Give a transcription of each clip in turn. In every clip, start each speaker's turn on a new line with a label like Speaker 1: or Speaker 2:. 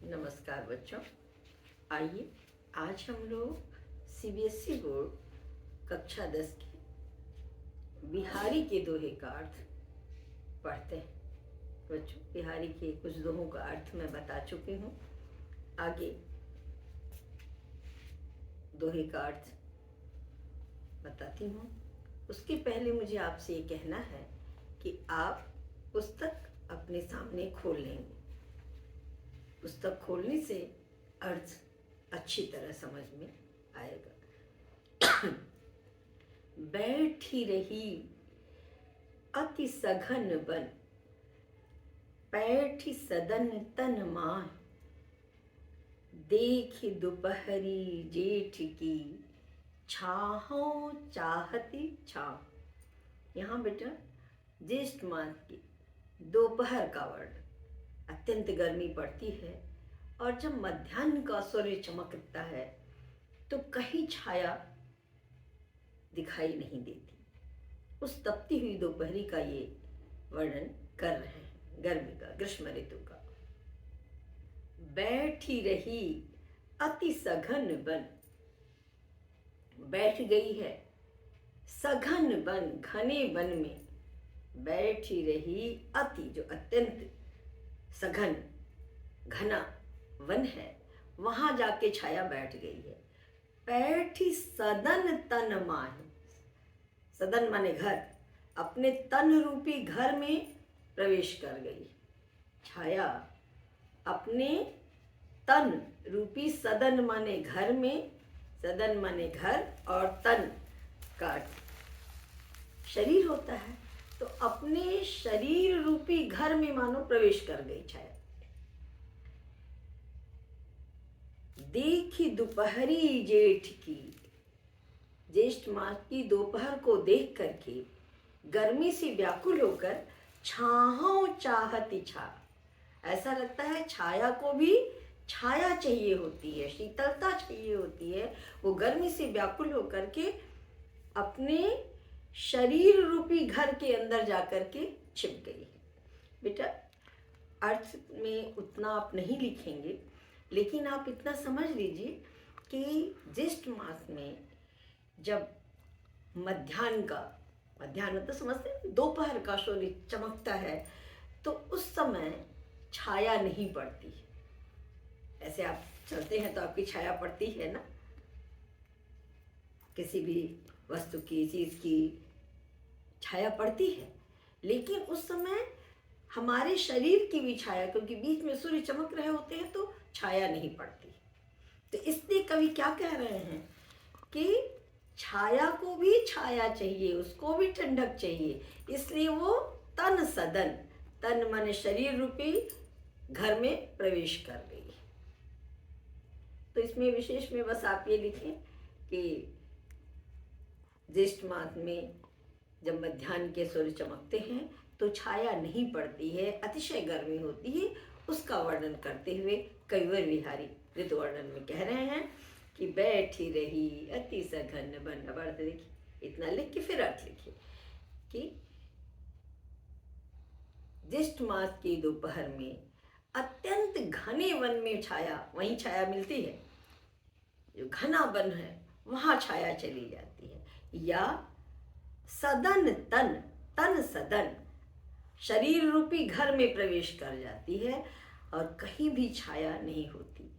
Speaker 1: नमस्कार बच्चों। आइए आज हम लोग सीबीएसई बोर्ड कक्षा 10 के बिहारी के दोहे का अर्थ पढ़ते हैं। बच्चों, बिहारी के कुछ दोहों का अर्थ मैं बता चुकी हूँ। आगे दोहे का अर्थ बताती हूँ। उसके पहले मुझे आपसे ये कहना है कि आप पुस्तक अपने सामने खोल लेंगे। पुस्तक खोलने से अर्थ अच्छी तरह समझ में आएगा। बैठी रही अति सघन बन, बैठी सदन तन माह, देखी दोपहरी जेठ की, छाहों चाहती छाँव। यहाँ बेटा ज्येष्ठ मास की दोपहर का वर्ण, अत्यंत गर्मी पड़ती है और जब मध्याह्न का सूर्य चमकता है तो कहीं छाया दिखाई नहीं देती। उस तपती हुई दोपहरी का ये वर्णन कर रहे हैं, गर्मी का, ग्रीष्म ऋतु का। बैठी रही अति सघन बन, बैठ गई है सघन बन, घने वन में। बैठी रही अति, जो अत्यंत सघन घना वन है, वहां जाके छाया बैठ गई है। बैठी सदन तन माही, सदन माने घर, अपने तन रूपी घर में प्रवेश कर गई। छाया अपने तन रूपी सदन माने घर में, सदन माने घर और तन का शरीर होता है, तो अपने शरीर रूपी घर में मानो प्रवेश कर गई छाया। देखी दोपहरी जेठ की, ज्येष्ठ मास की दोपहर को देख करके गर्मी से व्याकुल होकर छाहों चाहती छा। ऐसा लगता है छाया को भी छाया चाहिए होती है, शीतलता चाहिए होती है। वो गर्मी से व्याकुल होकर के अपने शरीर रूपी घर के अंदर जाकर के छिप गई है। बेटा अर्थ में उतना आप नहीं लिखेंगे, लेकिन आप इतना समझ लीजिए कि ज्येष्ठ मास में जब मध्याह्न तो समझते हैं, दोपहर का सूर्य चमकता है, तो उस समय छाया नहीं पड़ती। ऐसे आप चलते हैं तो आपकी छाया पड़ती है ना, किसी भी वस्तु की, चीज की छाया पड़ती है। लेकिन उस समय हमारे शरीर की भी छाया, क्योंकि बीच में सूर्य चमक रहे होते हैं, तो छाया नहीं पड़ती। तो इसलिए कवि क्या कह रहे हैं कि छाया को भी छाया चाहिए, उसको भी ठंडक चाहिए, इसलिए वो तन सदन, तन माने शरीर रूपी घर में प्रवेश कर गई। तो इसमें विशेष में बस आप ये लिखें कि ज्येष्ठ मास में जब मध्याह्न के सूर्य चमकते हैं तो छाया नहीं पड़ती है, अतिशय गर्मी होती है। उसका वर्णन करते हुए कविवर बिहारी ऋतु वर्णन में कह रहे हैं कि बैठी रही अति सघन बन। अब अर्थ देखिए, इतना लिख के फिर अर्थ लिखिए कि ज्येष्ठ मास की दोपहर में अत्यंत घने वन में छाया, वहीं छाया मिलती है, जो घना वन है वहां छाया चली जाती है। या सदन तन, तन सदन, शरीर रूपी घर में प्रवेश कर जाती है और कहीं भी छाया नहीं होती।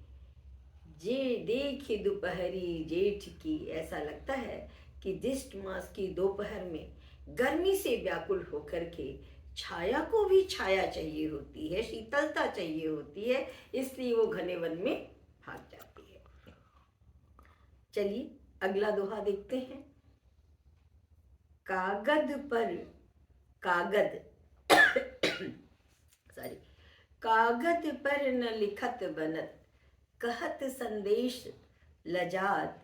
Speaker 1: जे देखी दोपहरी जेठ की, ऐसा लगता है कि ज्येष्ठ मास की दोपहर में गर्मी से व्याकुल होकर के छाया को भी छाया चाहिए होती है, शीतलता चाहिए होती है, इसलिए वो घने वन में भाग जाती है। चलिए अगला दोहा देखते हैं। कागद पर कागद सॉरी कागद पर न लिखत बनत, कहत संदेश लजात,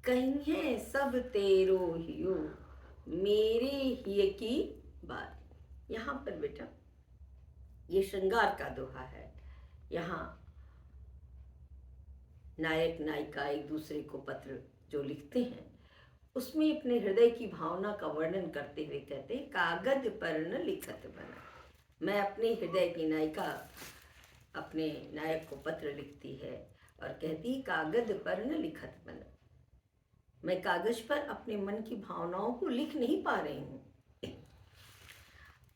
Speaker 1: कहिए सब तेरो हियो, मेरे हिय की बात। यहाँ पर बेटा ये श्रृंगार का दोहा है। यहाँ नायक नायिका एक दूसरे को पत्र जो लिखते हैं, उसमें अपने हृदय की भावना का वर्णन करते हुए कहते हैं, कागद पर न लिखत बना। मैं अपने हृदय की नायिका अपने नायक को पत्र लिखती है और कहती, कागज पर न लिखत मन, मैं कागज पर अपने मन की भावनाओं को लिख नहीं पा रही हूँ।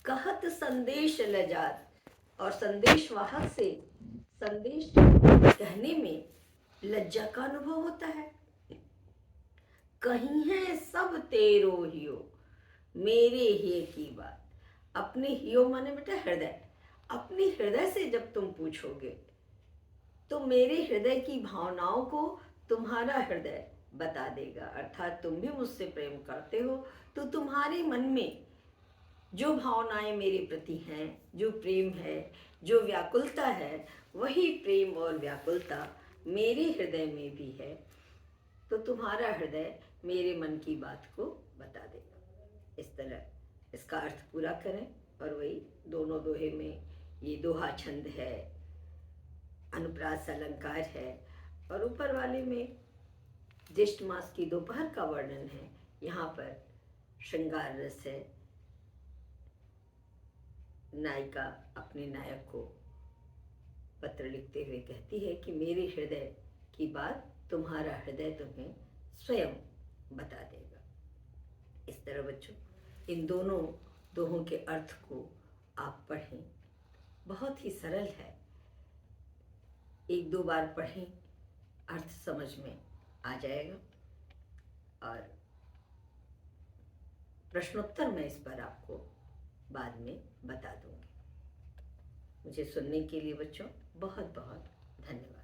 Speaker 1: कहत संदेश लजात, और संदेशवाहक से संदेश कहने में लज्जा का अनुभव होता है। कहीं है सब तेरो हियो, मेरे ही की बात। अपने हियो माने बेटा हृदय, अपने हृदय से जब तुम पूछोगे तो मेरे हृदय की भावनाओं को तुम्हारा हृदय बता देगा। अर्थात तुम भी मुझसे प्रेम करते हो तो तुम्हारे मन में जो भावनाएं मेरे प्रति हैं, जो प्रेम है, जो व्याकुलता है, वही प्रेम और व्याकुलता मेरे हृदय में भी है। तो तुम्हारा हृदय मेरे मन की बात को बता देगा। इस तरह इसका अर्थ पूरा करें। और वही दोनों दोहे में ये दोहा छंद है, अनुप्रास अलंकार है, और ऊपर वाले में ज्येष्ठ मास की दोपहर का वर्णन है। यहाँ पर श्रृंगार रस है। नायिका अपने नायक को पत्र लिखते हुए कहती है कि मेरे हृदय की बात तुम्हारा हृदय तुम्हें स्वयं बता देगा। इस तरह बच्चों इन दोनों दोहों के अर्थ को आप पढ़ें। बहुत ही सरल है, एक दो बार पढ़ें, अर्थ समझ में आ जाएगा। और प्रश्नोत्तर मैं इस पर आपको बाद में बता दूंगी। मुझे सुनने के लिए बच्चों बहुत बहुत धन्यवाद।